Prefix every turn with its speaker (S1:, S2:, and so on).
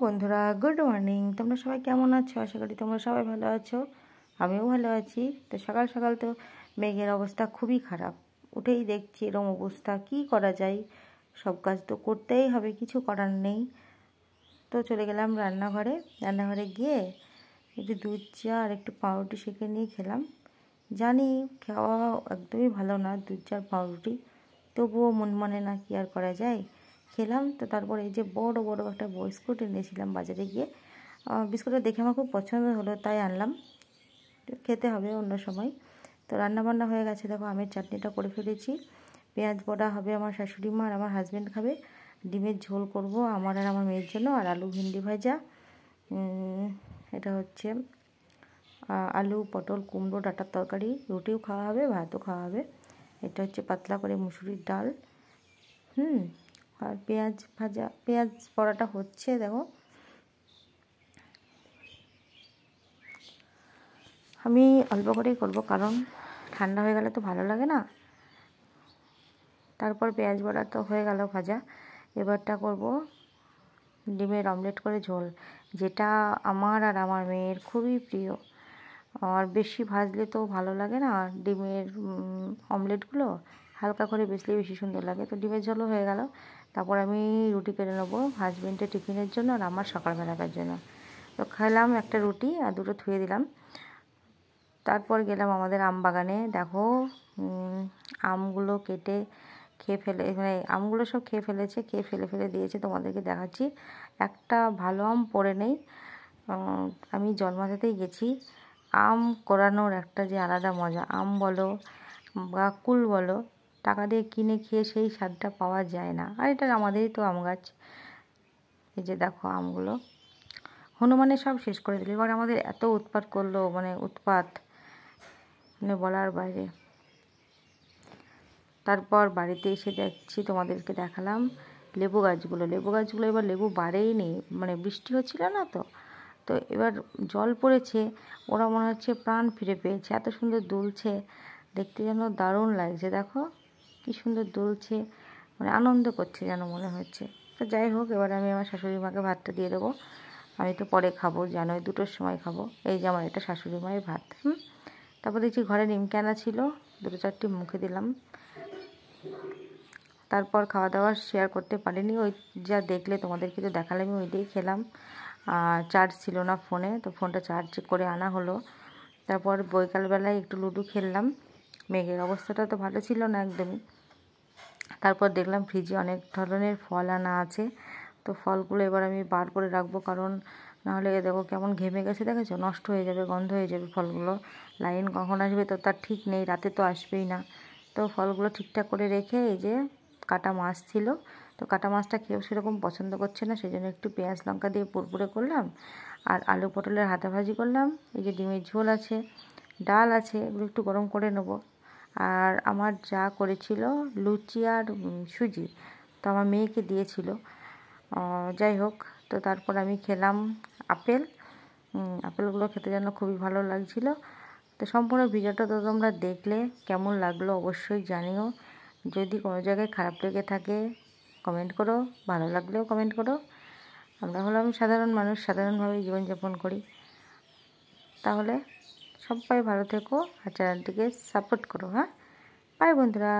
S1: বন্ধুরা, good morning. তোমরা সবাই কেমন আছো? আশা করি তোমরা সবাই ভালো আছো। আমিও ভালো আছি। তো সকাল সকাল তো মেঘের অবস্থা খুবই খারাপ। উঠেই দেখছি এরকম অবস্থা, কি করা যায়? সব কাজ তো করতেই হবে, কিছু করার নেই। তো চলে গেলাম রান্নাঘরে গিয়ে একটু দুধ চা আর একটু পাউরুটি সেঁকে নিয়ে খেলাম। জানি খাওয়া একদমই ভালো না দুধ চা পাউরুটি, তবুও মন মানে না, কি আর করা যায়। খেলাম। তো তারপরে এই যে বড় বড় একটা বিস্কুট এনেছিলাম বাজারে গিয়ে। বিস্কুটটা দেখে আমার খুব পছন্দ হলো, তাই আনলাম। খেতে হবে অন্য সময়। তো রান্নাবান্না হয়ে গেছে, দেখো আমের চাটনিটা করে ফেলেছি। পেঁয়াজ বড়া হবে আমার শাশুড়ি মা আর আমার হাজব্যান্ড খাবে। ডিমের ঝোল করব আমার আর আমার মেয়ের জন্য, আর আলু ভিন্ডি ভাজা। এটা হচ্ছে আলু পটল কুমড়ো ডাঁটার তরকারি। রুটিও খাওয়া হবে, ভাতও খাওয়া হবে। এটা হচ্ছে পাতলা করে মুসুরির ডাল। আর পেঁয়াজ বড়াটা হচ্ছে, দেখো। আমি অল্প করেই করবো, কারণ ঠান্ডা হয়ে গেলে তো ভালো লাগে না। তারপর পেঁয়াজ বড়া তো হয়ে গেল ভাজা। এবারটা করব ডিমের অমলেট করে ঝোল, যেটা আমার আর আমার মেয়ের খুবই প্রিয়। আর বেশি ভাজলে তো ভালো লাগে না ডিমের অমলেটগুলো, হালকা করে বেশলে বেশি সুন্দর লাগে। তো ডিমের ঝোলও হয়ে গেল। তারপর আমি রুটি কেটে নেবো হাজব্যান্ডের টিফিনের জন্য আর আমার সকালবেলাকার জন্য। তো খেলাম একটা রুটি আর দুটো ধুয়ে দিলাম। তারপর গেলাম আমাদের আম বাগানে। দেখো আমগুলো কেটে খেয়ে ফেলে, মানে আমগুলো সব খেয়ে ফেলেছে, খেয়ে ফেলে দিয়েছে। তোমাদেরকে দেখাচ্ছি, একটা ভালো আম পড়ে নেই। আমি জন্মাতেই গেছি। আম কোড়ানোর একটা যে আলাদা মজা, আম বলো বা কুল বলো, টাকা দিয়ে কিনে খেয়ে সেই স্বাদটা পাওয়া যায় না। আর এটা আমাদেরই তো আম গাছ। এই যে দেখো আমগুলো হনুমানে সব শেষ করে দিল। এবার আমাদের এত উৎপাত করলো, মানে বলার বাইরে। তারপর বাড়িতে এসে দেখছি, তোমাদেরকে দেখালাম লেবু গাছগুলো এবার লেবু বাড়েই নেই, মানে বৃষ্টি হচ্ছিল না তো এবার জল পড়েছে। ওরা মনে হচ্ছে প্রাণ ফিরে পেয়েছে, এত সুন্দর দুলছে, দেখতে যেন দারুণ লাগছে। দেখো কি সুন্দর দুলছে, মানে আনন্দ করছে যেন মনে হচ্ছে। তো যাই হোক, এবার আমি আমার শাশুড়ি মাকে ভাতটা দিয়ে দেবো। আমি তো পরে খাবো, জানোই 2টোর সময় খাবো। এই যে আমার এটা শাশুড়ি মায়ের ভাত। তারপর দেখছি ঘরে নিমকি আনা ছিল, 2-4টি মুখে দিলাম। তারপর খাওয়া দাওয়া শেয়ার করতে পারিনি, ওই যা দেখলে তোমাদেরকে তো দেখালামই, ওই দিয়েই খেলাম। চার্জ ছিল না ফোনে, তো ফোনটা চার্জ করে আনা হলো। তারপর বৈকালবেলায় একটু লুডো খেললাম। মেঘের অবস্থাটা তো ভালো ছিল না একদমই। তারপর দেখলাম ফ্রিজে অনেক ধরনের ফল আনা আছে, তো ফলগুলো এবার আমি বার করে রাখবো, কারণ নাহলে দেখো কেমন ঘেমে গেছে, দেখেছো, নষ্ট হয়ে যাবে, গন্ধ হয়ে যাবে ফলগুলো। লাইন কখন আসবে তো তার ঠিক নেই, রাতে তো আসবেই না। তো ফলগুলো ঠিকঠাক করে রেখে, এই যে কাটা মাছ ছিল, তো কাটা মাছটা কেউ সেরকম পছন্দ করছে না, সেই জন্য একটু পেঁয়াজ লঙ্কা দিয়ে পুরপুরে করলাম। আর আলু পটলের হাতা ভাজি করলাম। এই যে ডিমের ঝোল আছে, ডাল আছে, এগুলো একটু গরম করে নেবো। আর আমার যা করেছিল লুচি আর সুজি, তো আমার মেয়েকে দিয়েছিল। যাই হোক, তো তারপর আমি খেলাম আপেলগুলো খেতে যেন খুবই ভালো লাগছিল। তো সম্পূর্ণ ভিডিওটা তো তোমরা দেখলে, কেমন লাগলো অবশ্যই জানিও। যদি কোনো জায়গায় খারাপ লেগে থাকে কমেন্ট করো, ভালো লাগলেও কমেন্ট করো। আমরা হলাম সাধারণ মানুষ, সাধারণভাবেই জীবনযাপন করি। তাহলে সবাই ভালো থেকো আর চ্যানেলটিকে সাপোর্ট করো। বাই বন্ধুরা।